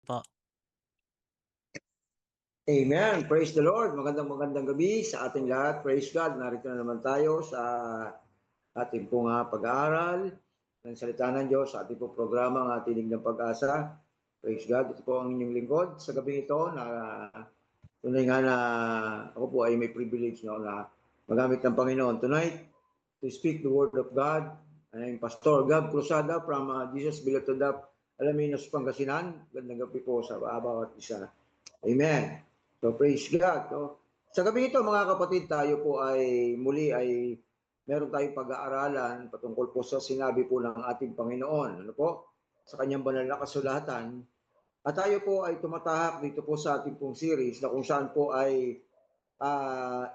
po. Amen. Praise the Lord. Magandang gabi sa ating lahat. Praise God. Narito na naman tayo sa ating pong pag-aaral ng salita ng Diyos sa ating pong programa ng ating ng pag-asa. Praise God. Ito po ang inyong lingkod sa gabi ito na tunay nga na ako po ay may privilege na magamit ng Panginoon tonight to speak the Word of God. I'm Pastor Gab Cruzada from Jesus Bilatodap, Alaminos, Pangasinan. Gandang gabi po sa bawat isa. Amen. So praise God. So, sa gabi ito mga kapatid, tayo po ay muli ay meron tayong pag-aaralan patungkol po sa sinabi po ng ating Panginoon. Ano po? Sa kanyang banal na kasulatan. At tayo po ay tumatahak dito po sa ating pong series na kung saan po ay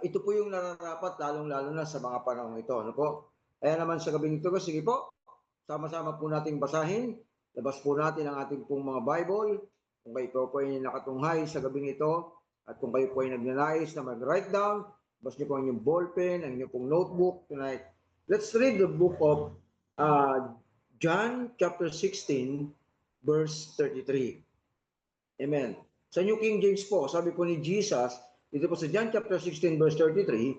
ito po yung nararapat lalong-lalo na sa mga panahon ito. Ano po? Kaya naman sa gabi ito, sige po, sama-sama po nating basahin. Labas po natin ang ating pong mga Bible. Kung kayo po ay nakatunghay sa gabing ito, at kung kayo po ay nagnanais na mag-write down, labas niyo po ang inyong ballpen, ang inyong pong notebook tonight. Let's read the book of John chapter 16, verse 33. Amen. Sa New King James po, sabi po ni Jesus, dito po sa John chapter 16, verse 33,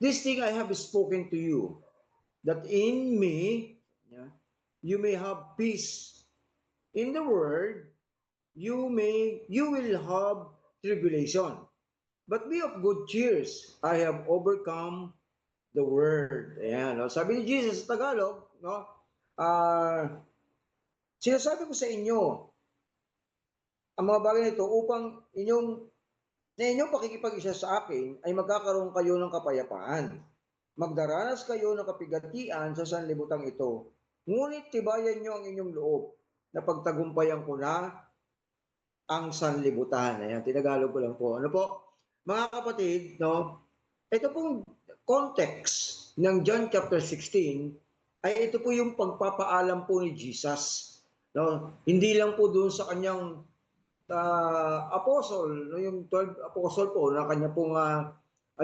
"This thing I have spoken to you, that in me you may have peace. In the world you will have tribulation. But be of good cheers. I have overcome the world." Ayan, no? Sabi ni Jesus sa Tagalog, no? Sinasabi ko sa inyo ang mga bagay nito upang inyong pakikipag-isa sa akin ay magkakaroon kayo ng kapayapaan. Magdaranas kayo ng kapigatian sa sanlibutan ito. Ngunit tibayan nyo ang inyong loob na pagtagumpayan ko na ang sanlibutan. Ayan, tinagalog ko lang po. Ano po? Mga kapatid, no? Ito pong context ng John chapter 16 ay ito po yung pagpapaalam po ni Jesus. No? Hindi lang po doon sa kanyang apostle, no, yung 12 apostle po na kanya pong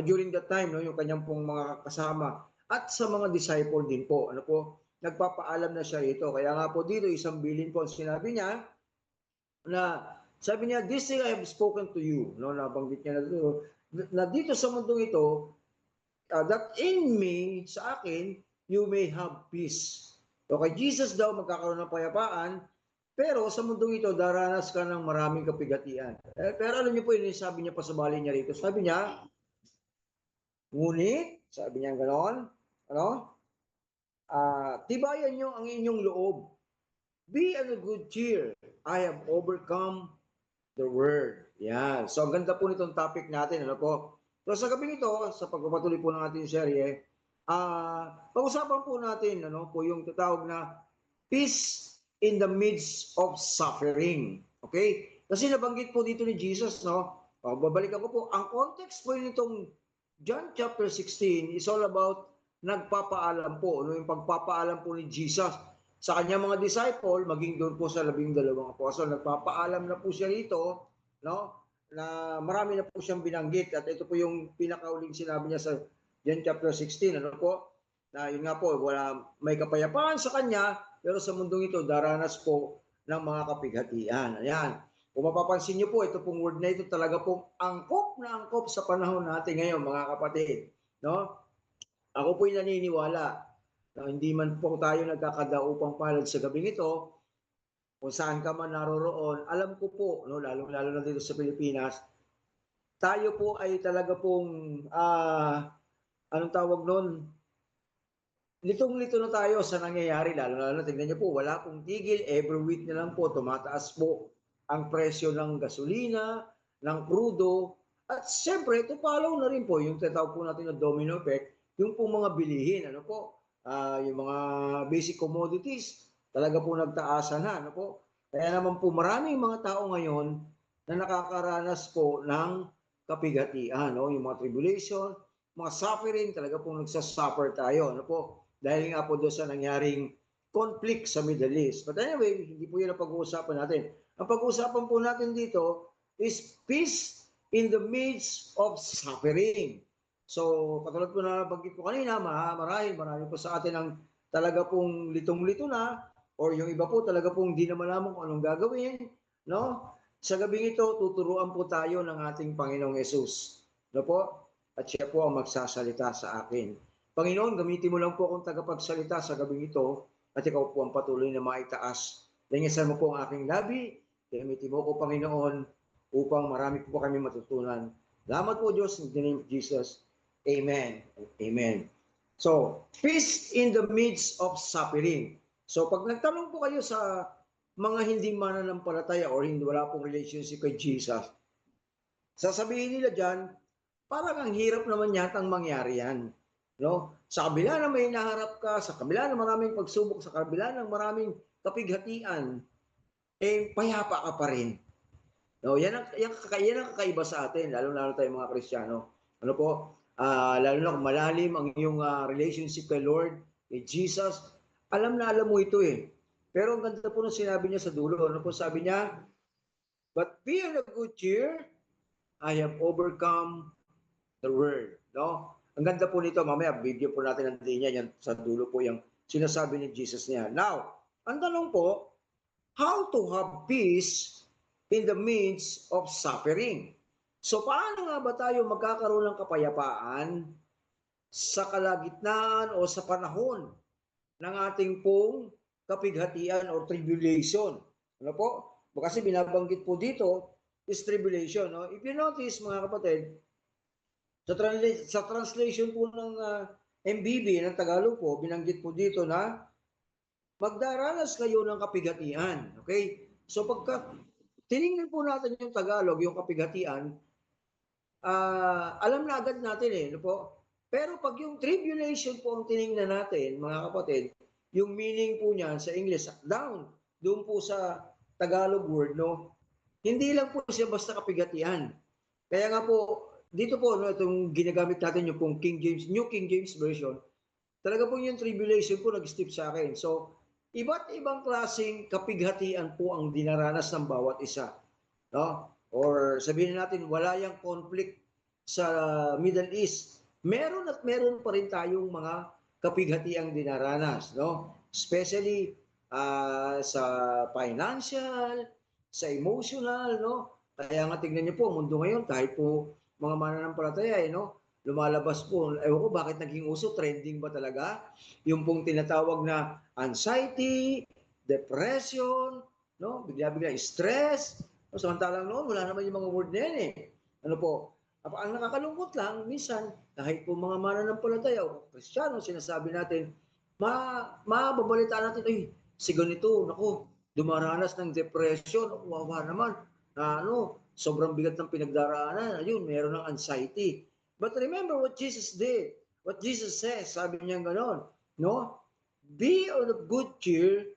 during that time, no, yung kanyang pong mga kasama at sa mga disciple din po, ano po, nagpapaalam na siya ito. Kaya nga po dito isang bilin po sinabi niya na sabi niya, "This thing I have spoken to you," no, nabanggit niya na dito sa mundong ito, that in me, sa akin, you may have peace. Okay, Jesus daw magkakaroon ng payapaan, pero sa mundong ito, daranas ka ng maraming kapigatian. Pero alam niyo po, yun sabi niya pa sa bali niya rito. Sabi niya, ngunit, sabi niya gano'n, ano? Tibayan niyo ang inyong loob. Be on a good cheer. I have overcome the word. Yan. So, ang ganda po nitong topic natin. Ano po? So, sa gabi nito, sa pagpapatuloy po ng ating serye, pag-usapan po natin, ano po yung tatawag na peace in the midst of suffering. Okay? Kasi nabanggit po dito ni Jesus, no? Babalikan ko po, ang context po nitong John chapter 16 is all about nagpapaalam po, no? Yung pagpapaalam po ni Jesus sa kanyang mga disciple, maging doon po sa 12 apostol, nagpapaalam na po siya rito, no? Na marami na po siyang binanggit at ito po yung pinakauling sinabi niya sa John chapter 16, ano po? Na yun nga po, may kapayapaan sa kanya, pero sa mundong ito, daranas po ng mga kapighatian. Ayan. Kung mapapansin niyo po, ito pong word na ito talaga pong angkop na angkop sa panahon natin ngayon, mga kapatid. No? Ako po'y naniniwala na hindi man po tayo nagkakadaupang palad sa gabing ito, kung saan ka man naroroon, alam ko po, no, lalo na dito sa Pilipinas, tayo po ay talaga pong, anong tawag nun, litong-lito na tayo sa nangyayari, lalo na tingnan niyo po, wala pong tigil, every week na lang po, tumataas po ang presyo ng gasolina, ng crudo, at siyempre, ito follow na rin po yung tatawag po natin na domino effect, yung pong mga bilihin, ano po, yung mga basic commodities, talaga po nagtaasan na, ano po. Kaya naman po, maraming mga tao ngayon na nakakaranas po ng kapigatian, no? Yung mga tribulation, mga suffering, talaga po nagsasuffer tayo, ano po. Dahil nga po doon sa nangyaring conflict sa Middle East. But anyway, hindi po yun ang pag-uusapan natin. Ang pag-uusapan po natin dito is peace in the midst of suffering. So, katulad po na banggit ko kanina, marami po sa atin ang talaga pong litong-lito na, or yung iba po talaga pong di na malaman kung anong gagawin, no? Sa gabing ito, tuturuan po tayo ng ating Panginoong Yesus. No po? At siya po ang magsasalita sa akin. Panginoon, gamitin mo lang po akong tagapagsalita sa gabing ito at ikaw po ang patuloy na maitaas. Langisan mo po ang aking labi. Gamitin mo ko, Panginoon, upang marami po kami matutunan. Salamat po, Diyos, in the name of Jesus. Amen. Amen. So, peace in the midst of suffering. So, pag nagtanong po kayo sa mga hindi mananampalataya or hindi wala pong relationship kay Jesus, sasabihin nila dyan, parang ang hirap naman yatang mangyari yan. No? Sa kabila na may naharap ka, sa kabila ng maraming pagsubok, sa kabila ng maraming kapighatian, eh payapa ka pa rin. No, yan ang kakaiba sa atin, lalo-lalo tayong mga Kristiyano. Ano po? Lalo na kung malalim ang iyong relationship kay Lord, kay Jesus, alam na alam mo ito eh. Pero ang ganda po ng sinabi niya sa dulo. Ano po sabi niya? But be of a good cheer, I have overcome the world. No? Ang ganda po nito, mamaya video po natin ang niya, yan sa dulo po yung sinasabi ni Jesus niya. Now, ang tanong po, how to have peace in the midst of suffering. So paano nga ba tayo magkakaroon ng kapayapaan sa kalagitnaan o sa panahon ng ating pong kapighatian or tribulation? Ano po? Kasi binabanggit po dito is tribulation. No? If you notice mga kapatid, sa translation po ng MBB, ng Tagalog po, binanggit po dito na magdaranas kayo ng kapighatian. Okay? So pagka tiningnan po natin yung Tagalog, yung kapighatian, alam na agad natin eh, no po? Pero pag yung tribulation po ang tiningnan natin, mga kapatid, yung meaning po niyan sa English, down, doon po sa Tagalog word, no? Hindi lang po siya basta kapighatian. Kaya nga po, dito po, no, itong ginagamit natin yung pong King James, New King James Version, talaga po yung tribulation po nag-step sa akin. So, iba't ibang klaseng kapighatian po ang dinaranas ng bawat isa. No? Or sabihin natin, wala yung conflict sa Middle East. Meron at meron pa rin tayong mga kapighatiang dinaranas. No? Especially sa financial, sa emotional. No? Kaya nga tingnan niyo po, mundo ngayon, kahit po mga mananampalataya, no? Lumalabas po, ewan ko bakit naging uso, trending ba talaga? Yung pong tinatawag na anxiety, depression, no? Bigla-bigla stress. No? Samantalang noon, wala naman yung mga word na yan eh. Ano po? Ang nakakalungkot lang, minsan, kahit po mga mananampalataya o Kristiyano, sinasabi natin, mababalita natin, ay, si ganito, naku, dumaranas ng depression, wawa naman, na sobrang bigat ng pinagdaraanan, ayun, meron ng anxiety. But remember what Jesus did, what Jesus says, sabi niya gano'n, no? Be of good cheer,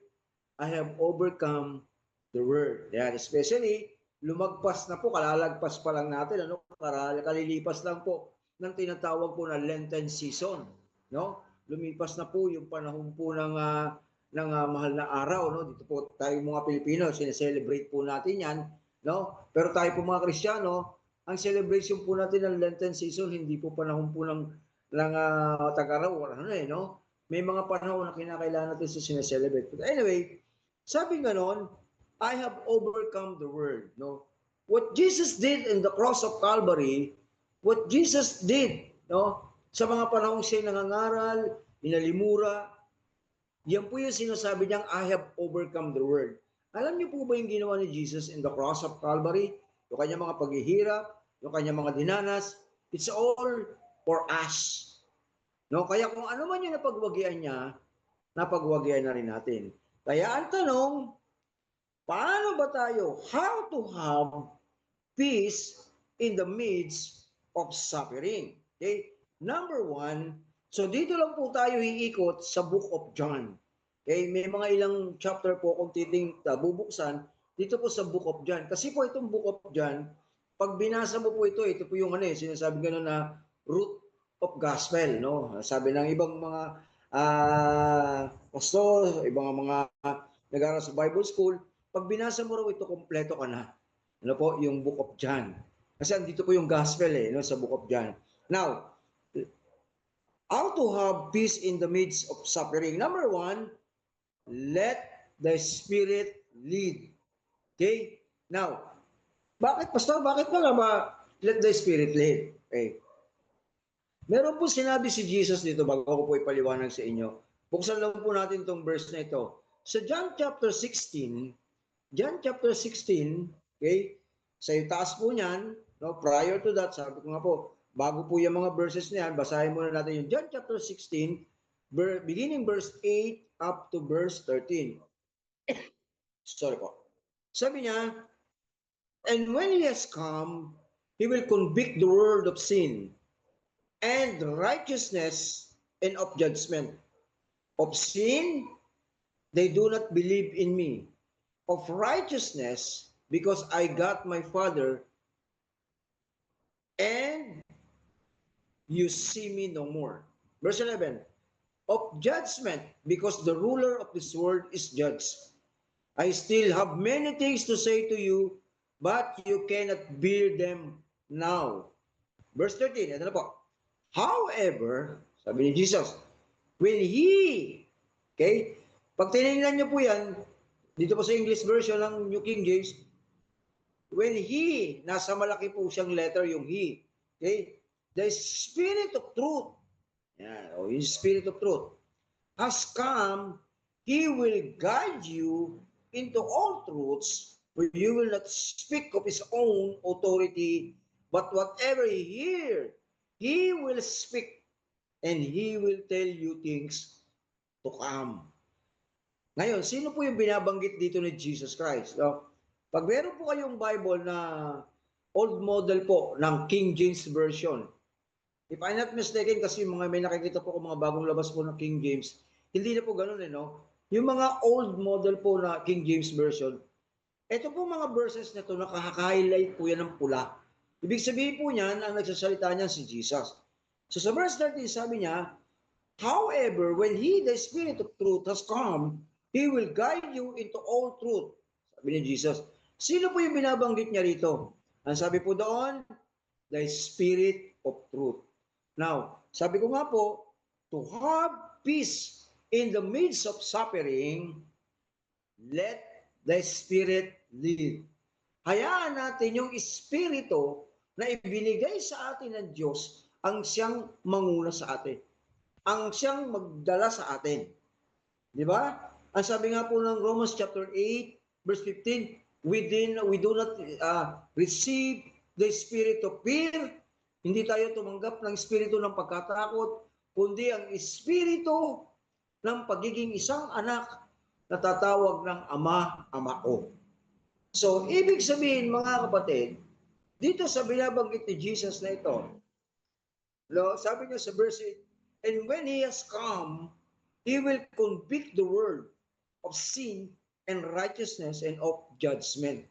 I have overcome the world. Yan, especially, lumagpas na po, kalalagpas pa lang natin, kalilipas lang po ng tinatawag po na Lenten season. No? Lumipas na po yung panahon po ng mahal na araw. No? Dito po tayo mga Pilipino, sineselebrate po natin yan. No? Pero tayo po mga Kristiyano, ang celebration po natin ng Lenten season, hindi po panahon po ng tag-araw. No? May mga panahon na kinakailangan natin sa sineselebrate. But anyway, sabi ganon, I have overcome the world. No? What Jesus did in the cross of Calvary, what Jesus did, no? Sa mga panahong siya nangangaral, inalimura, yan po yung sinasabi niyang, I have overcome the world. Alam niyo po ba yung ginawa ni Jesus in the cross of Calvary? Yung kanyang mga paghihirap, yung kanyang mga dinanas, it's all for us. No? Kaya kung ano man yung napagwagian niya, napagwagian na rin natin. Kaya ang tanong, paano ba tayo? How to have peace in the midst of suffering? Okay? Number one, so dito lang po tayo hiikot sa Book of John. Okay? May mga ilang chapter po kung bubuksan dito po sa Book of John. Kasi po itong Book of John, pag binasa mo po ito po yung sinasabi gano'n na root of gospel, no? Sabi ng ibang mga pastor, ibang mga nag-aaral sa Bible school, pag binasa mo raw ito, kompleto ka na. Ano po? Yung Book of John. Kasi andito po yung gospel no, sa Book of John. Now, how to have peace in the midst of suffering? Number one, let the Spirit lead. Okay? Now, bakit, Pastor? Bakit ba let the Spirit lead? Okay. Meron po sinabi si Jesus dito bago ko po ipaliwanag sa inyo. Buksan lang po natin itong verse na ito. Sa John chapter 16, okay, sa taas po niyan, no, prior to that, sabi ko nga po, bago po yung mga verses na yan, basahin muna natin yung John chapter 16, beginning verse 8 up to verse 13. Sorry po. Sabi niya, and when he has come, he will convict the world of sin and righteousness and of judgment. Of sin, they do not believe in me. Of righteousness, because I got my Father, and you see me no more. Verse 11, of judgment, because the ruler of this world is judged. I still have many things to say to you, but you cannot bear them now. Verse 13, ito na po. However, sabi ni Jesus, when He, okay, pag tinignan niyo po yan, dito po sa English version ng New King James, when He, nasa malaki po siyang letter yung He, okay, the Spirit of truth, yan, o yung Spirit of truth, has come, He will guide you into all truths, for you will not speak of His own authority, but whatever He hear, He will speak, and He will tell you things to come. Ngayon, sino po yung binabanggit dito ni Jesus Christ? No? Pag meron po kayong Bible na old model po ng King James Version, if I'm not mistaken, kasi may nakikita po ko mga bagong labas po ng King James, hindi na po ganun no? Yung mga old model po na King James Version, ito po mga verses na ito, nakaka-highlight po yan ng pula. Ibig sabihin po niyan, ang nagsasalita niyan si Jesus. So sa verse 13, sabi niya, however, when He, the Spirit of truth, has come, He will guide you into all truth. Sabi ni Jesus. Sino po yung binabanggit niya rito? Ang sabi po doon, the Spirit of truth. Now, sabi ko nga po, to have peace in the midst of suffering, let the Spirit lead. Hayaan natin yung Espiritu na ibinigay sa atin ng Diyos ang siyang manguna sa atin. Ang siyang magdala sa atin. Di ba? Ang sabi nga po ng Romans chapter 8, verse 15, we do not receive the spirit of fear. Hindi tayo tumanggap ng espiritu ng pagkatakot, kundi ang espiritu ng pagiging isang anak na tatawag ng Ama, Ama ko. So, ibig sabihin mga kapatid, dito sa binabanggit ni Jesus na ito, sabi niya sa verse 8, and when He has come, He will convict the world of sin and righteousness and of judgment.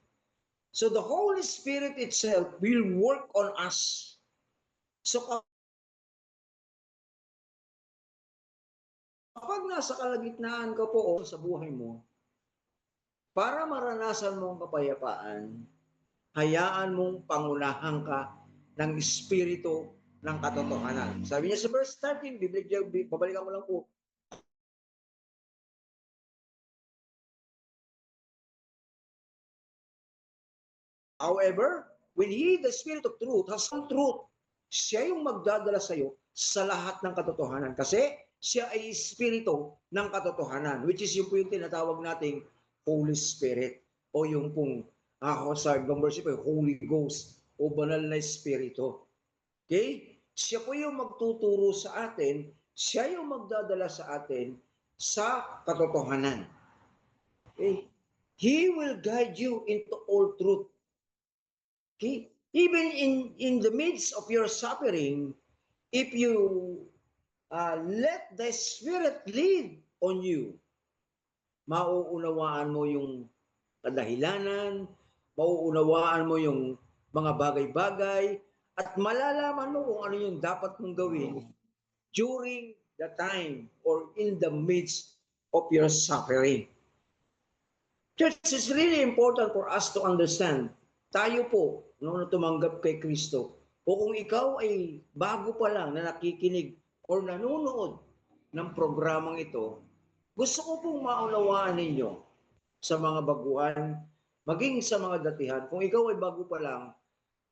So the Holy Spirit itself will work on us. So kapag nasa kalagitnaan ka po sa buhay mo, para maranasan mo ang kapayapaan, hayaan mong pangunahan ka ng Espiritu ng katotohanan. Sabi niya sa verse 13, pabalikan mo lang po, however, when He, the Spirit of truth, has some truth, siya yung magdadala sa iyo sa lahat ng katotohanan. Kasi siya ay Espiritu ng katotohanan, which is yung po yung tinatawag nating Holy Spirit o yung pong sa ibang verse po, Holy Ghost o banal na Espiritu. Okay? Siya po yung magtuturo sa atin, siya yung magdadala sa atin sa katotohanan. Okay? He will guide you into all truth. Okay? Even in the midst of your suffering, if you let the Spirit lead on you, mauunawaan mo yung kadahilanan, mauunawaan mo yung mga bagay-bagay, at malalaman mo kung ano yung dapat mong gawin during the time or in the midst of your suffering. Church, it's really important for us to understand. Tayo po, na tumanggap kay Kristo, o kung ikaw ay bago pa lang na nakikinig or nanonood ng programang ito, gusto ko pong maunawaan ninyo sa mga baguhan maging sa mga datihan, kung ikaw ay bago pa lang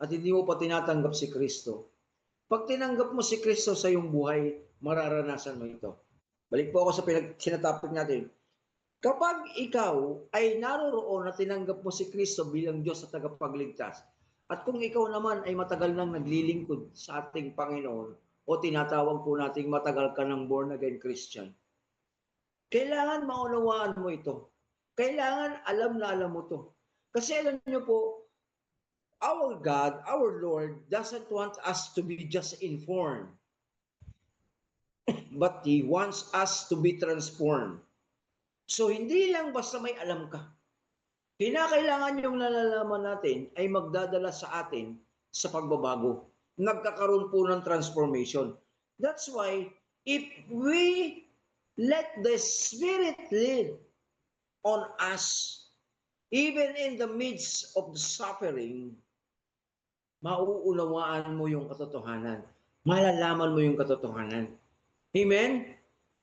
at hindi mo pa tinatanggap si Kristo, pag tinanggap mo si Kristo sa iyong buhay, mararanasan mo ito. Balik po ako sa sinatopic natin. Kapag ikaw ay naroroon na tinanggap mo si Kristo bilang Diyos at tagapagligtas, at kung ikaw naman ay matagal nang naglilingkod sa ating Panginoon, o tinatawag po nating matagal ka ng born again Christian, kailangan maunawaan mo ito. Kailangan alam na alam mo to. Kasi alam niyo po, our God, our Lord, doesn't want us to be just informed, but He wants us to be transformed. So, hindi lang basta may alam ka. Kinakailangan yung nalalaman natin ay magdadala sa atin sa pagbabago. Nagkakaroon po ng transformation. That's why, if we let the Spirit lead on us, even in the midst of the suffering, mauunawaan mo yung katotohanan. Malalaman mo yung katotohanan. Amen?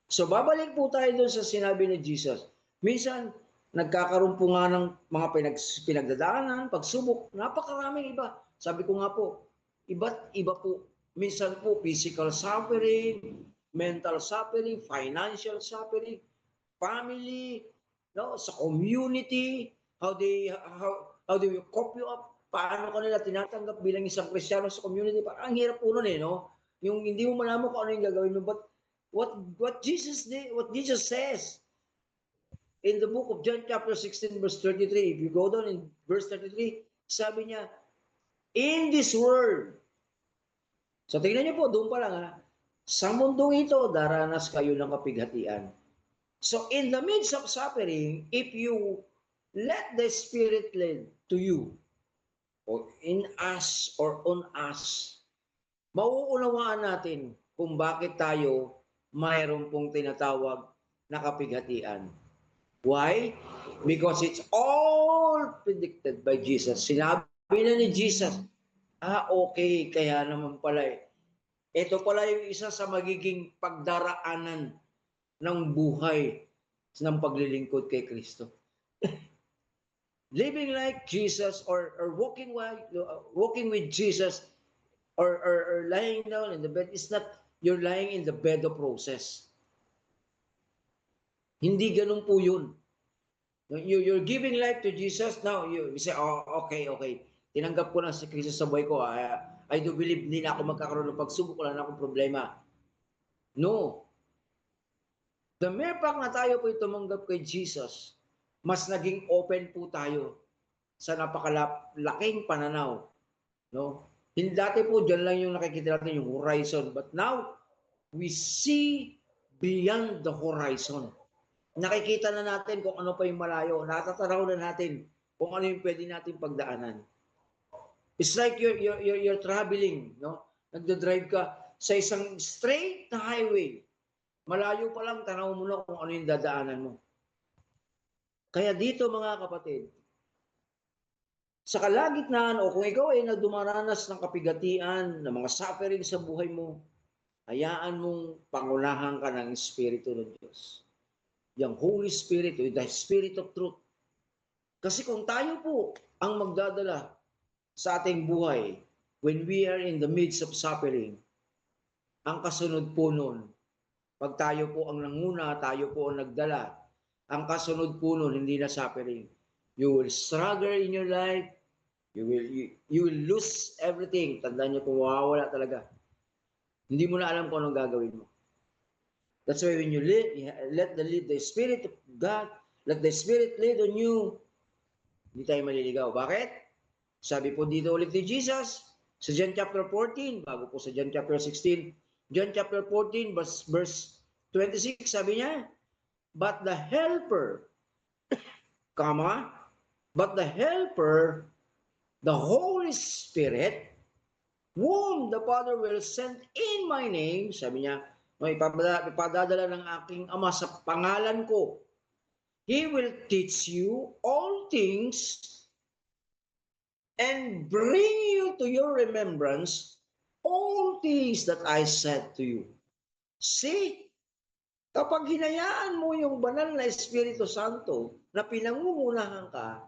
So babalik po tayo doon sa sinabi ni Jesus. Minsan, nagkakaroon po nga ng mga pinagdadaanan, pagsubok, napakaraming iba. Sabi ko nga po, iba't iba po. Minsan po, physical suffering, mental suffering, financial suffering, family, no, sa community, how do you cope you up? Paano kanila tinatanggap bilang isang Kristiyano sa community? Parang ang hirap po nun no? Yung hindi mo malaman kung ano yung gagawin mo. But what Jesus did, what Jesus says in the book of John chapter 16 verse 33, if you go down in verse 33, sabi niya, in this world, so tingnan niyo po, doon pa lang sa mundong ito, daranas kayo ng kapighatian. So in the midst of suffering, if you let the Spirit lead to you, or in us or on us, mauunawaan natin kung bakit tayo mayroon pong tinatawag na kapighatian. Why? Because it's all predicted by Jesus. Sinabi na ni Jesus, okay, kaya naman pala ito pala yung isa sa magiging pagdaraanan ng buhay ng paglilingkod kay Kristo. Living like Jesus or walking with Jesus or lying down in the bed is not you're lying in the bed of roses. Hindi ganun po yun. You're giving life to Jesus, now you say, oh, okay. Tinanggap ko na si Kristo sa buhay ko. I do believe hindi na ako magkakaroon ng pagsubok, wala na akong problema. No. The mere fact na tayo po tumanggap kay Jesus, mas naging open po tayo sa napakalaking pananaw. No? Hindi dati po, dyan lang yung nakikita natin yung horizon. But now, we see beyond the horizon. Nakikita na natin kung ano pa yung malayo. Natataraw na natin kung ano yung pwede natin pagdaanan. It's like you're traveling, no? Nagdadrive ka sa isang straight na highway. Malayo pa lang, tanaw mo na kung ano yung dadaanan mo. Kaya dito mga kapatid, sa kalagitnaan o kung ikaw ay dumaranas ng kapigatian, ng mga suffering sa buhay mo, hayaan mong pangunahan ka ng Espiritu ng Diyos. Yung Holy Spirit, the Spirit of Truth. Kasi kung tayo po ang magdadala sa ating buhay when we are in the midst of suffering, ang kasunod po nun, pag tayo po ang nanguna, tayo po ang nagdala, ang kasunod po nun, hindi na suffering. You will struggle in your life, you will lose everything. Tandaan niyo po, mawawala talaga. Hindi mo na alam kung anong gagawin mo. That's why when you let the Spirit of God, let the Spirit lead on you, hindi tayo maliligaw. Bakit? Sabi po dito ulit ni Jesus, sa John chapter 14, bago po sa John chapter 16, John chapter 14, verse 26, sabi niya, but the Helper, the Holy Spirit, whom the Father will send in my name, sabi niya, ipadadala ng aking Ama sa pangalan ko. He will teach you all things and bring you to your remembrance all things that I said to you. See, kapag hinayaan mo yung banal na Espiritu Santo na pinangungunahan ka,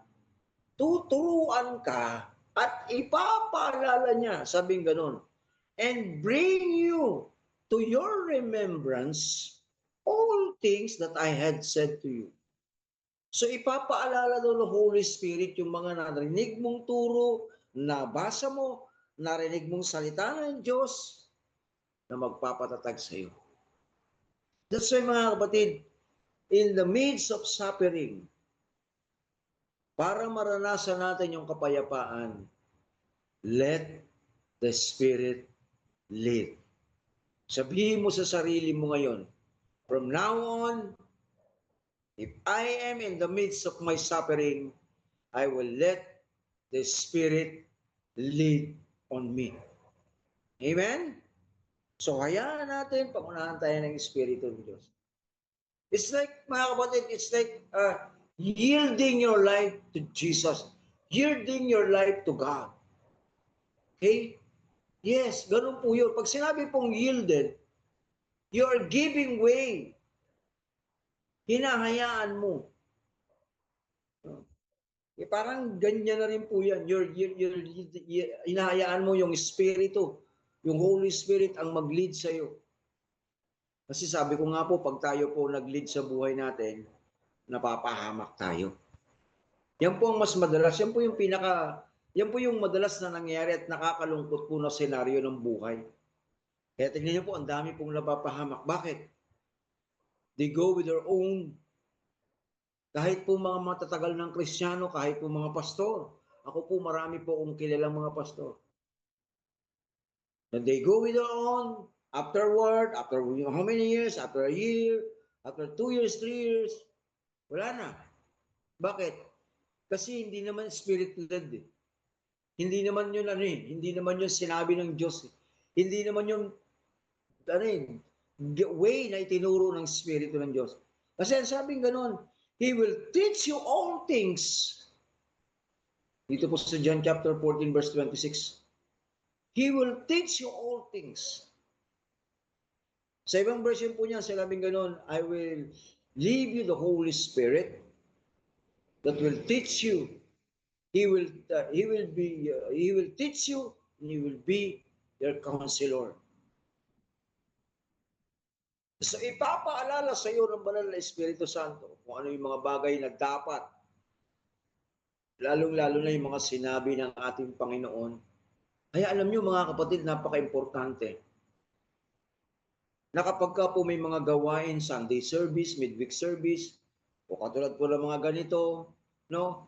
tuturuan ka at ipapaalala niya, sabing ganun, and bring you to your remembrance all things that I had said to you. So ipapaalala daw ng Holy Spirit yung mga narinig mong turo, nabasa mo, narinig mong salita ng Diyos na magpapatatag sa iyo. That's why mga kapatid, in the midst of suffering, para maranasan natin yung kapayapaan, let the Spirit lead. Sabihin mo sa sarili mo ngayon, from now on, if I am in the midst of my suffering, I will let the Spirit lead on me. Amen? So, hayaan natin, pangunahan tayo ng Espiritu ng Diyos. It's like, mga kapatid, it's like yielding your life to Jesus. Yielding your life to God. Okay? Yes, ganun po yun. Pag sinabi pong yielded, you are giving way. Hinahayaan mo. Parang ganyan na rin po yan. Hinahayaan mo yung Espiritu, yung Holy Spirit ang mag-lead sa iyo. Kasi sabi ko nga po, pag tayo po nag-lead sa buhay natin, napapahamak tayo. Yan po ang mas madalas. Yan po yung madalas na nangyayari at nakakalungkot po na senaryo ng buhay. Kaya tingnan niyo po, ang dami pong napapahamak. Bakit? They go with their own. Kahit po mga matatagal ng Kristiyano, kahit po mga pastor. Ako po marami po akong kilalang mga pastor. And they go with their own. Afterward, after how many years? After a year, after 2 years, 3 years, wala na. Bakit? Kasi hindi naman spirit-led eh. Hindi naman yun hindi naman yun sinabi ng Diyos. Hindi naman yun way na itinuro ng Espiritu ng Diyos. Kasi ang sabing ganon, He will teach you all things. Dito po sa John chapter 14 verse 26. He will teach you all things. Sa ibang version po niya, sinabing ganon, I will leave you the Holy Spirit that will teach you. He will teach you and He will be your counselor. So ipapaalala sa iyo ng banal na Espiritu Santo kung ano yung mga bagay na dapat, lalong-lalo na yung mga sinabi ng ating Panginoon. Kaya alam niyo mga kapatid, napaka-importante na kapag ka po may mga gawain, Sunday service, midweek service, o katulad po ng mga ganito, no?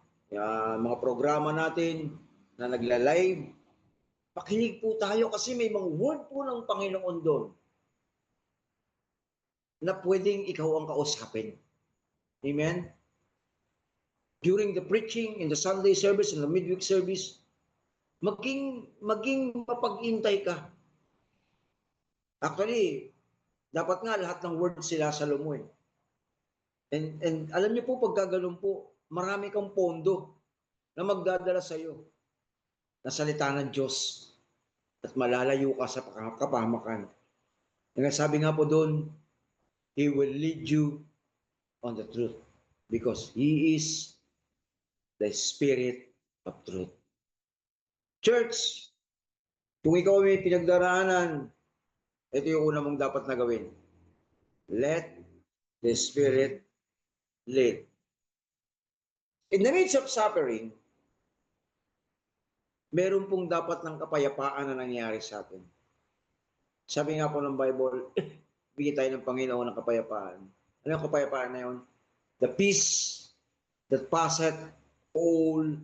Mga programa natin na nagla-live, pakinig po tayo kasi may mga word po ng Panginoon doon na pwedeng ikaw ang kausapin. Amen? During the preaching, in the Sunday service, in the midweek service, maging mapag-intay ka. Actually, dapat nga lahat ng words sila sa mo eh. And alam niyo po, pagkaganon po, marami kang pondo na magdadala sa iyo na salita ng Diyos at malalayo ka sa kapahamakan. Sabi nga po doon, He will lead you on the truth because He is the Spirit of truth. Church, kung ikaw may pinagdaraanan, ito yung una mong dapat na gawin. Let the Spirit lead. In the midst of suffering, meron pong dapat ng kapayapaan na nangyari sa atin. Sabi nga po ng Bible, bigyan tayo ng Panginoon ng kapayapaan. Ano yung kapayapaan na yun? The peace that passeth all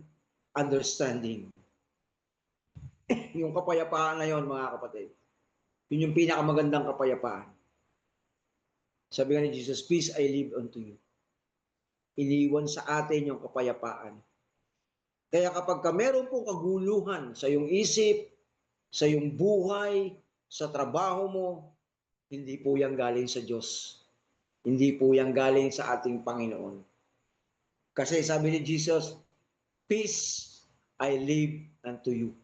understanding. Yung kapayapaan na yun, mga kapatid. Yun yung pinakamagandang kapayapaan. Sabi nga ni Jesus, peace I leave unto you. Iniwan sa atin yung kapayapaan. Kaya kapag ka meron pong kaguluhan sa iyong isip, sa iyong buhay, sa trabaho mo, hindi po yan galing sa Diyos. Hindi po yan galing sa ating Panginoon. Kasi sabi ni Jesus, peace I leave unto you.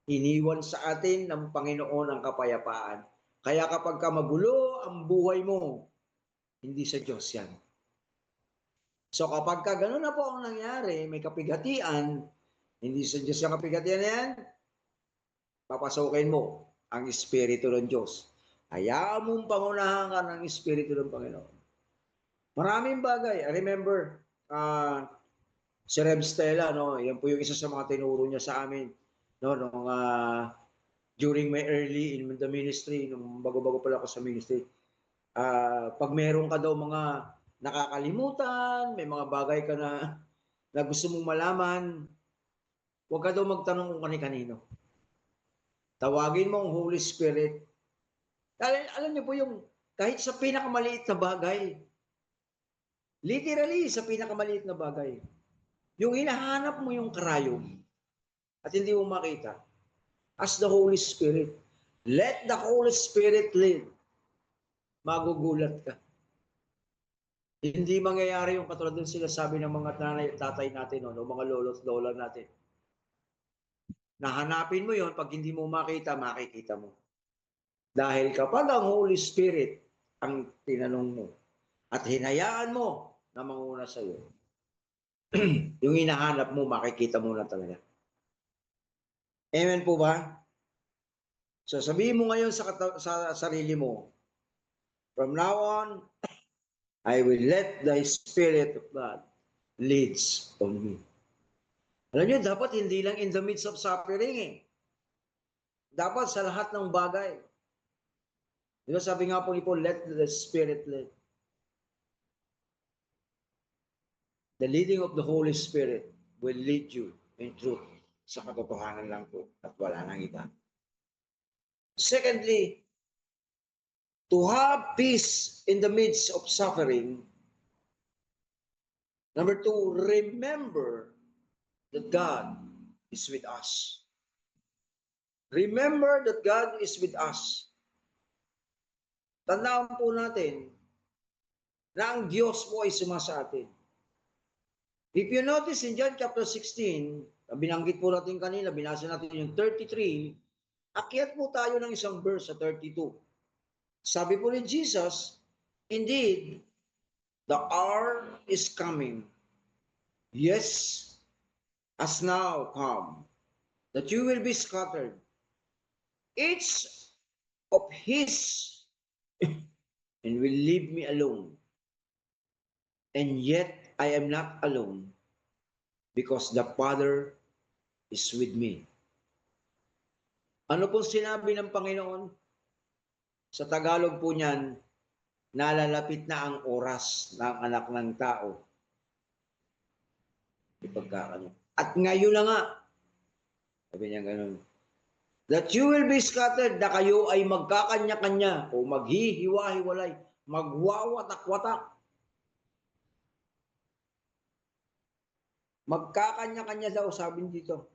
Iniwan sa atin ng Panginoon ang kapayapaan. Kaya kapag ka magulo ang buhay mo, hindi sa Diyos yan. So kapag ka gano'n na po ang nangyari, may kapighatian, hindi sa Diyos yung kapighatian na yan, papasukin mo ang Espiritu ng Diyos. Hayaan mong pangunahan ka ng Espiritu ng Panginoon. Maraming bagay. I remember, si Rev Stella, no, yan po yung isa sa mga tinuro niya sa amin, no, nung during my early in the ministry, nung bago-bago pala ako sa ministry. Pag meron ka daw mga nakakalimutan, may mga bagay ka na gusto mong malaman, huwag ka daw magtanong kung kani-kanino. Tawagin mo ang Holy Spirit. Alam niyo po yung kahit sa pinakamaliit na bagay, literally sa pinakamaliit na bagay, yung hinahanap mo yung karayom at hindi mo makita, as the Holy Spirit, let the Holy Spirit lead. Magugulat ka. Hindi mangyayari yung katulad ng sinasabi ng mga nanay at tatay natin, no, mga lolo at lola natin. Nahanapin mo yon, pag hindi mo makita, makikita mo. Dahil kapag ang Holy Spirit ang tinanong mo at hinayaan mo na manguna sa iyo, yung hinahanap mo, makikita mo na talaga. Amen po ba? So sabihin mo ngayon sa sarili mo, from now on, I will let the Spirit of God leads on me. Alam niyo, dapat hindi lang in the midst of suffering eh. Dapat sa lahat ng bagay. Diba sabi nga po ni Paul, let the Spirit lead. The leading of the Holy Spirit will lead you in truth. Sa katotohanan lang po at wala nang iba. Secondly, to have peace in the midst of suffering. Number two, remember that God is with us. Remember that God is with us. Tandaan po natin na ang Diyos po ay sumasa atin. If you notice in John chapter 16, binanggit po natin kanina, binasa natin yung 33, akyat po tayo ng isang verse sa 32. Sabi po ni Jesus, indeed, the hour is coming. Yes, has now come, that you will be scattered. Each of his and will leave me alone. And yet I am not alone, because the Father is with me. Ano pong sinabi ng Panginoon? Sa Tagalog po niyan, nalalapit na ang oras ng anak ng tao. At ngayon na nga, sabi niya ganun, that you will be scattered, na kayo ay magkakanya-kanya o maghihiwa-hiwalay, magwawatak-watak. Magkakanya-kanya daw, sabi dito.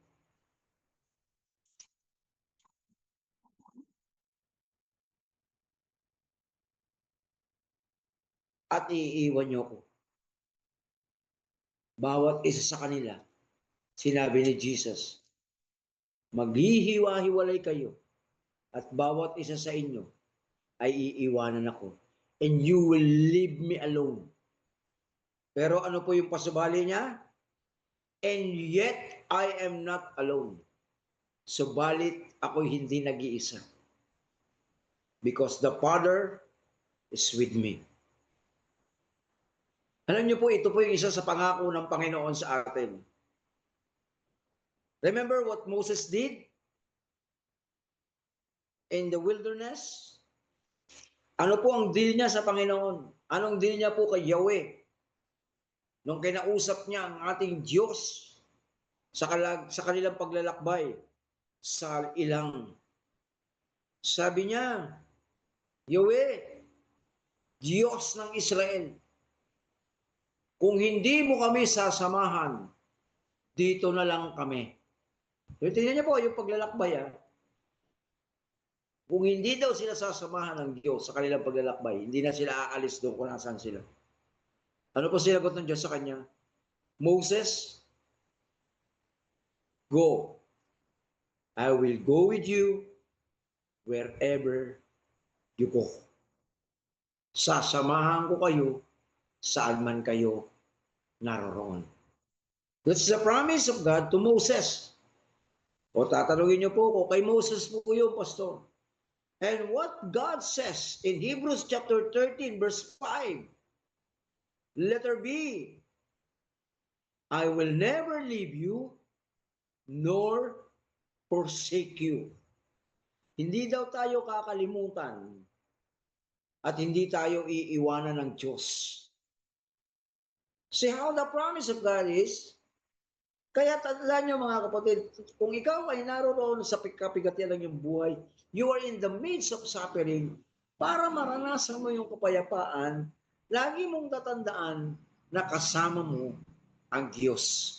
At iiwan niyo ko. Bawat isa sa kanila, sinabi ni Jesus, maghihiwa-hiwalay kayo at bawat isa sa inyo ay iiwanan ako. And you will leave me alone. Pero ano po yung pasubali niya? And yet I am not alone. Subalit ako'y hindi nag-iisa. Because the Father is with me. Alam niyo po, ito po yung isa sa pangako ng Panginoon sa atin. Remember what Moses did in the wilderness? Ano po ang deal niya sa Panginoon? Anong deal niya po kay Yahweh? Nung kinausap niya ang ating Diyos sa kanilang paglalakbay sa ilang. Sabi niya, Yahweh, Diyos ng Israel, kung hindi mo kami sasamahan, dito na lang kami. So, tingnan niyo po yung paglalakbay. Kung hindi daw sila sasamahan ng Diyos sa kanilang paglalakbay, hindi na sila aalis doon kung nasaan sila. Ano po sinagot ng Diyos sa kanya? Moses, go. I will go with you wherever you go. Sasamahan ko kayo saan man kayo naroroon. That's the promise of God to Moses. O tatanungin niyo po kung kay Moses po yung pastor. And what God says in Hebrews chapter 13 verse 5, letter B, I will never leave you nor forsake you. Hindi daw tayo kakalimutan at hindi tayo iiwanan ng Diyos. See how the promise of God is? Kaya tandaan nyo mga kapatid, kung ikaw ay naroon sa kapigatian ng iyong buhay, you are in the midst of suffering, para maranasan mo yung kapayapaan, lagi mong tatandaan na kasama mo ang Diyos.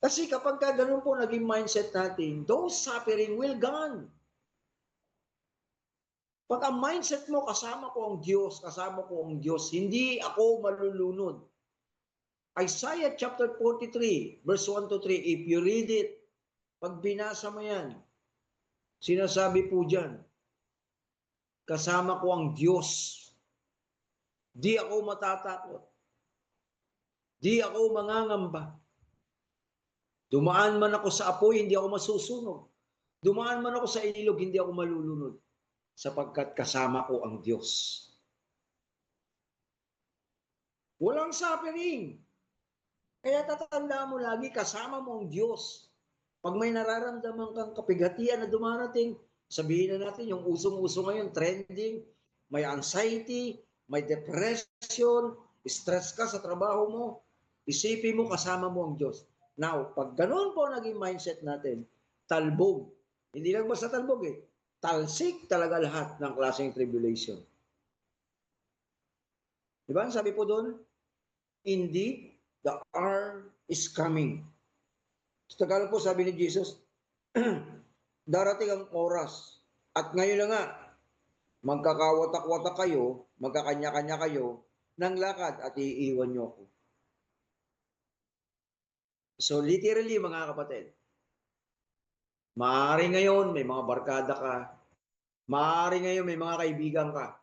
Kasi kapag ganun po naging mindset natin, those suffering will gone. Pag ang mindset mo, kasama ko ang Diyos, kasama ko ang Diyos, hindi ako malulunod. Isaiah chapter 43, verse 1 to 3, if you read it, pag binasa mo yan, sinasabi po dyan, kasama ko ang Diyos. Di ako matatakot. Di ako mangangamba. Dumaan man ako sa apoy, hindi ako masusunog. Dumaan man ako sa ilog, hindi ako malulunod. Sapagkat kasama ko ang Diyos. Walang suffering. Kaya tatanda mo lagi, kasama mo ang Diyos. Pag may nararamdaman kang kapigatian na dumarating, sabihin na natin yung usong-uso ngayon, trending, may anxiety, may depression, stress ka sa trabaho mo, isipin mo kasama mo ang Diyos. Now, pag ganoon po naging mindset natin, talbog. Hindi lang basta talbog eh. Talsik talaga lahat ng klaseng tribulation. Diba? Sabi po doon, indeed, the hour is coming. Sa Tagalog po sabi ni Jesus, darating ang oras. At ngayon na nga, magkakawatak-watak kayo, magkakanya-kanya kayo ng lakad at iiwan nyo ako. So literally mga kapatid, maaari ngayon may mga barkada ka, maaari ngayon may mga kaibigan ka,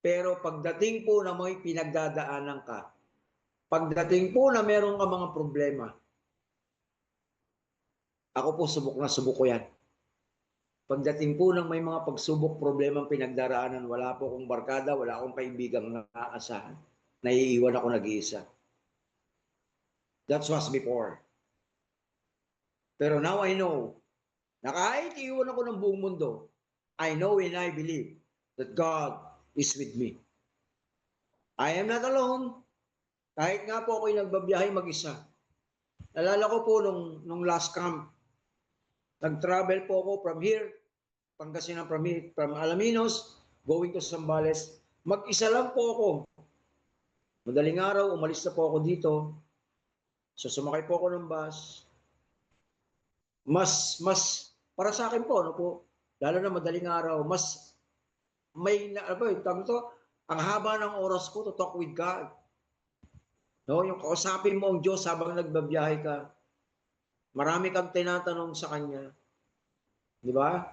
pero pagdating po na may pinagdadaanan ka, pagdating po na meron ka mga problema, ako po subok na subok ko yan. Pagdating po ng may mga pagsubok, problema ang pinagdaraanan, wala po akong barkada, wala akong kaibigang naaasahan. Naiiwan ako nag-iisa. That was before. Pero now I know na kahit iiwan ako ng buong mundo, I know and I believe that God is with me. I am not alone. Kahit nga po ako'y nagbabiyahe mag-isa. Nalala ko po nung last camp, nag-travel po ako from here, Pangasinan, from Alaminos, going to Zambales. Mag-isa lang po ako. Madaling araw, umalis na po ako dito. So sumakay po ako ng bus. Mas para sa akin po, ano po, lalo na madaling araw, mas may ang haba ng oras ko to talk with God. No, yung kausapin mo ang Diyos habang nagbabiyahe ka. Marami kang tinatanong sa Kanya. Di ba?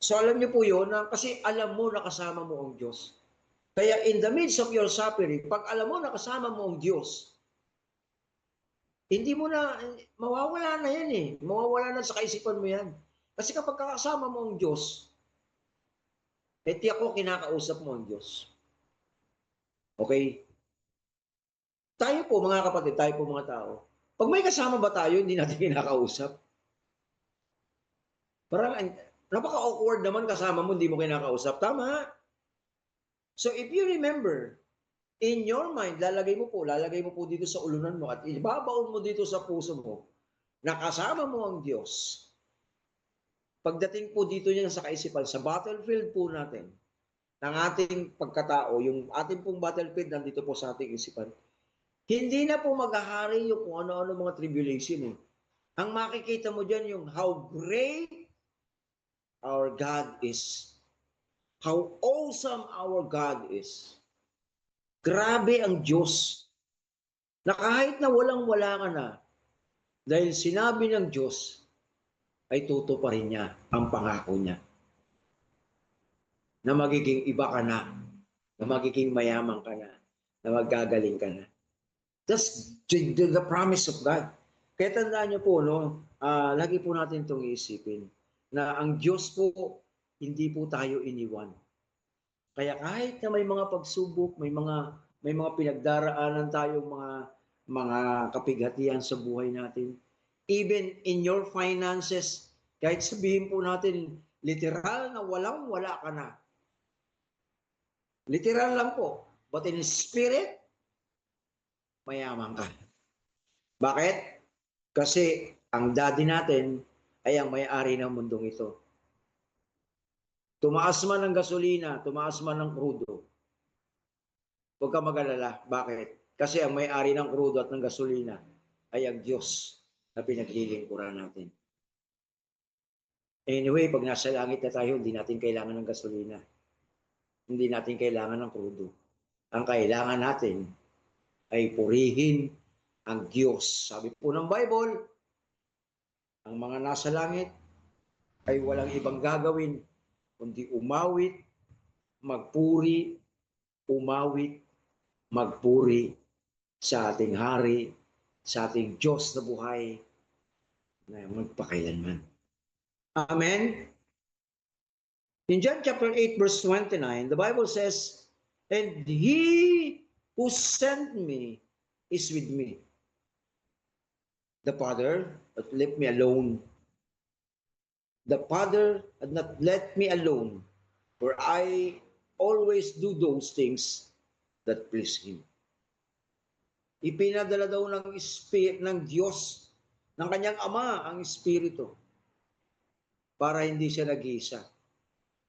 So alam niyo po yun, na, kasi alam mo na kasama mo ang Diyos. Kaya in the midst of your suffering, pag alam mo na kasama mo ang Diyos, hindi mo na, mawawala na yan eh. Mawawala na sa kaisipan mo yan. Kasi kapag kasama mo ang Diyos, tiyak ko kinakausap mo ang Diyos. Okay? Tayo po mga kapatid, tayo po mga tao, pag may kasama ba tayo, hindi natin kinakausap? Parang, napaka-awkward naman kasama mo, hindi mo kinakausap. Tama. So if you remember, in your mind, lalagay mo po dito sa ulunan mo at ibabaon mo dito sa puso mo na kasama mo ang Diyos. Pagdating po dito niyan sa kaisipan, sa battlefield po natin, ng ating pagkatao, yung ating pong battlefield nandito po sa ating isipan, hindi na po maghahari yung kung ano-ano mga tribulation eh. Ang makikita mo dyan yung how great our God is. How awesome our God is. Grabe ang Diyos. Na kahit na walang-wala ka na, dahil sinabi ng Diyos, ay tutuparin niya ang pangako niya. Na magiging iba ka na magiging mayaman ka na na magagaling ka na. That's the promise of God. Kaya tandaan niyo po, no, lagi po natin itong iisipin na ang Diyos po, hindi po tayo iniwan. Kaya kahit na may mga pagsubok, may mga pinagdaraanan tayong mga kapighatian sa buhay natin. Even in your finances, kahit sabihin po natin, literal na walang-wala ka na. Literal lang po. But in spirit, mayaman ka. Bakit? Kasi ang daddy natin ay ang may-ari ng mundong ito. Tumaas man ng gasolina, tumaas man ng krudo, huwag ka mag-alala. Bakit? Kasi ang may-ari ng krudo at ng gasolina ay ang Diyos na pinaglilingkuran natin. Anyway, pag nasa langit na tayo, hindi natin kailangan ng gasolina. Hindi natin kailangan ng krudo. Ang kailangan natin ay purihin ang Diyos. Sabi po ng Bible, ang mga nasa langit ay walang ibang gagawin kundi umawit, magpuri, umawit, magpuri sa ating hari, sa ating Diyos na buhay na magpakailanman. Amen? In John chapter 8 verse 29, the Bible says, "And he who sent me is with me. The Father had left me alone. The Father had not let me alone, for I always do those things that please Him." Ipinadala daw ng Diyos, ng kanyang Ama, ang Espiritu, para hindi siya nag-iisa.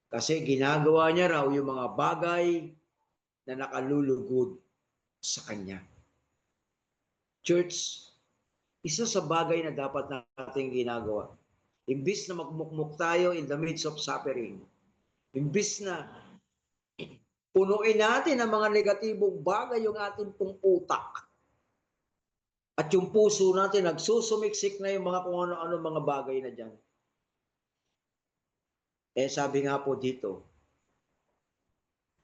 Kasi ginagawa niya raw yung mga bagay na nakalulugod sa Kanya. Church, isa sa bagay na dapat nating ginagawa, imbis na magmukmuk tayo in the midst of suffering, imbis na punuin natin ang mga negatibong bagay yung ating pong utak, at yung puso natin nagsusumiksik na yung mga kung ano-ano mga bagay na dyan. Sabi nga po dito,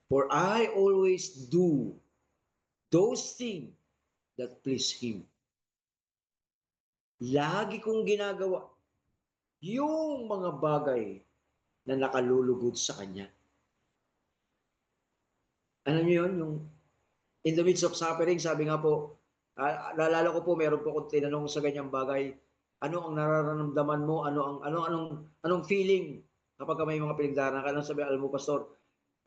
"For I always do those things that please Him." Lagi kong ginagawa yung mga bagay na nakalulugod sa Kanya. Alam niyo yun, yung in the midst of suffering, sabi nga po, naalala ko po, meron po akong tinanong sa ganyang bagay, ano ang nararamdaman mo, anong feeling kapag may mga pinagdaraanan ka. Sabi, alam mo, Pastor,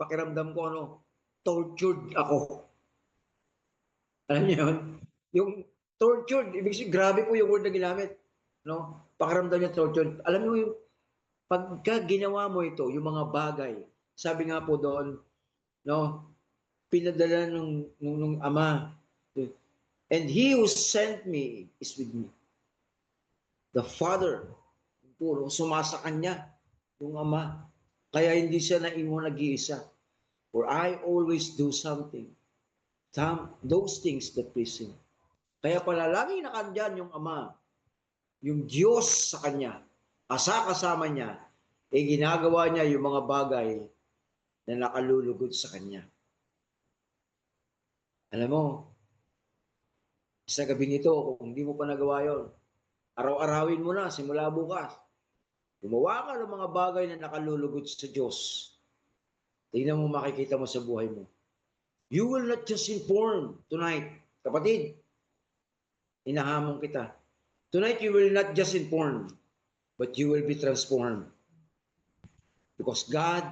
pakiramdam ko tortured ako. Alam niyo yun? Yung tortured, ibig sabihin, grabe po yung word na ginamit. No? Pakiramdam niya tortured. Alam niyo yung pagka ginawa mo ito, yung mga bagay, sabi nga po doon, no, pinadala nung Ama, "And He who sent me is with me." The Father, puro sumasa Kanya, yung Ama. Kaya hindi siya naiwan nag-iisa. "For I always do something, those things that please Him." Kaya pala lagi nakandyan yung Ama, yung Diyos sa Kanya, kasama niya, ginagawa niya yung mga bagay na nakalulugod sa Kanya. Alam mo, sa gabing ito, kung hindi mo pa nagawa yun, araw-arawin mo na, simula bukas. Gumawa ka ng mga bagay na nakalulugod sa Diyos. Tingnan mo, makikita mo sa buhay mo. You will not just inform tonight. Kapatid, inahamon kita. Tonight, you will not just inform, but you will be transformed. Because God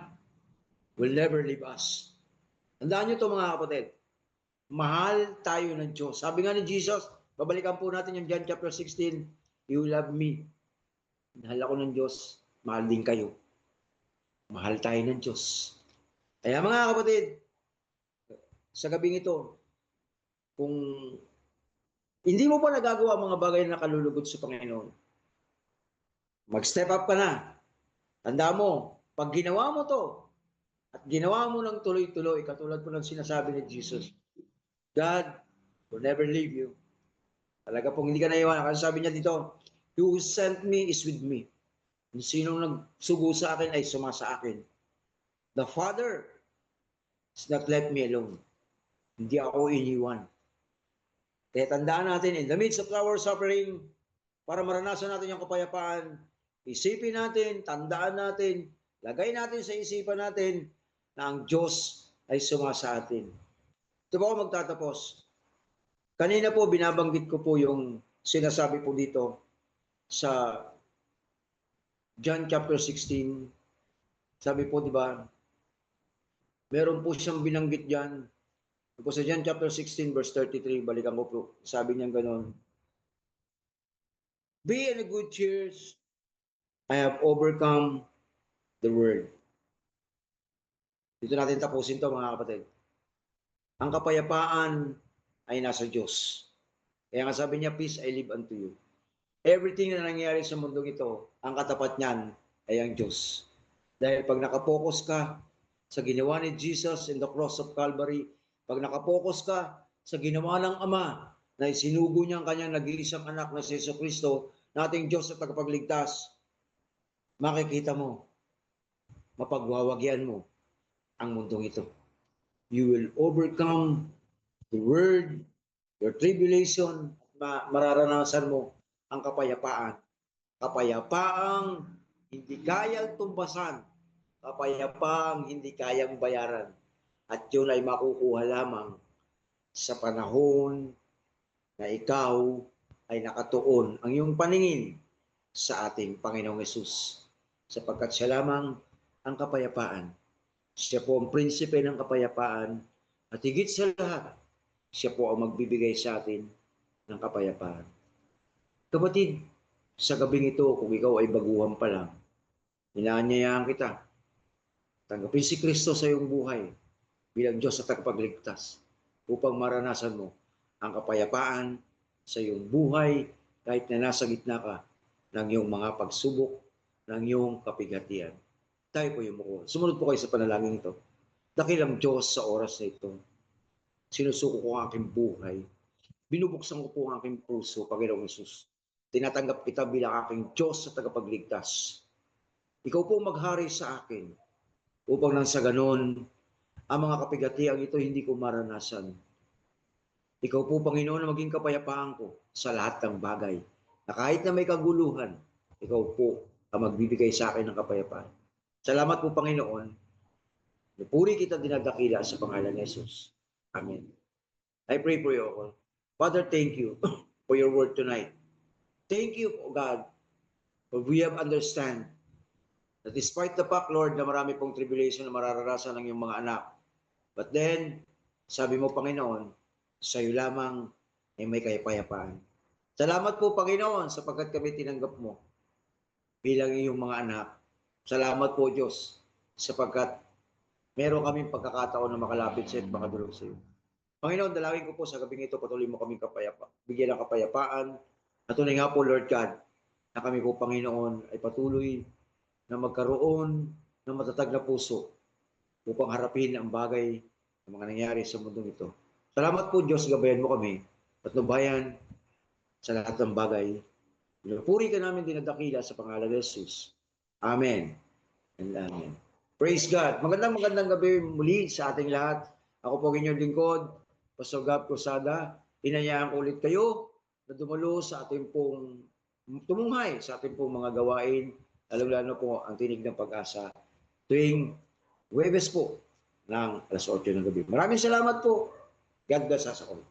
will never leave us. Tandaan nyo ito, mga kapatid. Mahal tayo ng Diyos. Sabi nga ni Jesus, babalikan po natin yung John chapter 16, "You love me." Mahal ako ng Diyos, mahal din kayo. Mahal tayo ng Diyos. Kaya mga kapatid, sa gabing ito, kung hindi mo pa nagagawa mga bagay na nakalulugod sa Panginoon, mag-step up ka na. Tanda mo, pag ginawa mo to, at ginawa mo ng tuloy-tuloy, katulad po ng sinasabi ni Jesus, God will never leave you. Talaga pong hindi ka naiwan. Kasi sabi niya dito, "He who sent me is with me." Kung sinong nagsugo sa akin ay sumasa akin. The Father has not left me alone. Hindi ako iniwan. Kaya tandaan natin, in the midst of our suffering, para maranasan natin yung kapayapaan, isipin natin, tandaan natin, lagay natin sa isipan natin na ang Diyos ay sumasa atin. Ito po ako magtatapos. Kanina po, binabanggit ko po yung sinasabi po dito sa John chapter 16. Sabi po, di ba, meron po siyang binanggit dyan. Po sa John chapter 16 verse 33, balikan ko po, sabi niya gano'n, be in a good cheer, I have overcome the world. Dito natin tapusin to mga kapatid. Ang kapayapaan ay nasa Diyos. Kaya nga sabi niya, peace I leave unto you. Everything na nangyayari sa mundong ito, ang katapat niyan ay ang Diyos. Dahil pag nakapokus ka sa ginawa ni Jesus in the cross of Calvary, pag nakapokus ka sa ginawa ng Ama na isinugo niya ang kanyang nag-iisang anak na si Jesucristo, na ating Diyos at tagapagligtas, makikita mo, mapagwawagyan mo ang mundong ito. You will overcome the world, your tribulation, mararanasan mo ang kapayapaan. Kapayapaang hindi kayang tumbasan, kapayapaang hindi kayang bayaran. At yun ay makukuha lamang sa panahon na ikaw ay nakatuon ang iyong paningin sa ating Panginoong Hesus. Sapagkat siya lamang ang kapayapaan. Siya po ang prinsipe ng kapayapaan at higit sa lahat, siya po ang magbibigay sa atin ng kapayapaan. Kapatid, sa gabing ito, kung ikaw ay baguhan pa lang, inaanyayahan kita, tanggapin si Kristo sa iyong buhay bilang Diyos at tagapagligtas upang maranasan mo ang kapayapaan sa iyong buhay kahit na nasa gitna ka ng iyong mga pagsubok, ng iyong kapighatian. Tayo po yung muko. Sumunod po kayo sa panalangin ito. Dakilang Diyos sa oras na ito, sinusuko ko ang aking buhay. Binubuksan ko po ang aking puso, Panginoong Hesus. Tinatanggap kita bilang aking Diyos sa tagapagligtas. Ikaw po maghari sa akin upang nang sa ganon, ang mga kapigatiang ito hindi ko maranasan. Ikaw po, Panginoon, na maging kapayapaan ko sa lahat ng bagay. Na kahit na may kaguluhan, ikaw po ang magbibigay sa akin ng kapayapaan. Salamat po, Panginoon. Puri kita dinadakila sa pangalan ni Jesus. Amen. I pray for you all. Father, thank you for your word tonight. Thank you, God, for we have understand that despite the fact, Lord, na marami pong tribulation na mararanasan ng iyong mga anak, but then, sabi mo, Panginoon, sa iyo lamang ay may kapayapaan. Salamat po, Panginoon, sapagkat kami tinanggap mo bilang iyong mga anak. Salamat po, Diyos, sapagkat meron kaming pagkakataon na makalapit sa iyo at makadulog sa iyo. Panginoon, dalangin ko po sa gabing ito, patuloy mo kaming bigyan ng kapayapaan. At tunay nga po, Lord God, na kami po, Panginoon, ay patuloy na magkaroon ng matatag na puso upang harapin ang bagay na mga nangyari sa mundong ito. Salamat po, Diyos, gabayan mo kami at nubayan sa lahat ng bagay. Pinupuri ka namin dinadakila sa pangalan ni Jesus. Amen and amen. Praise God. Magandang gabi muli sa ating lahat. Ako po inyong lingkod, Pastor Gab Cruzada. Inayaan ko ulit kayo na dumalo sa ating pong tumunghay sa ating pong mga gawain, lalo-lalo po ang Tinig ng Pag-asa tuwing Huwebes po ng alas 8 ng gabi. Maraming salamat po. God bless us all.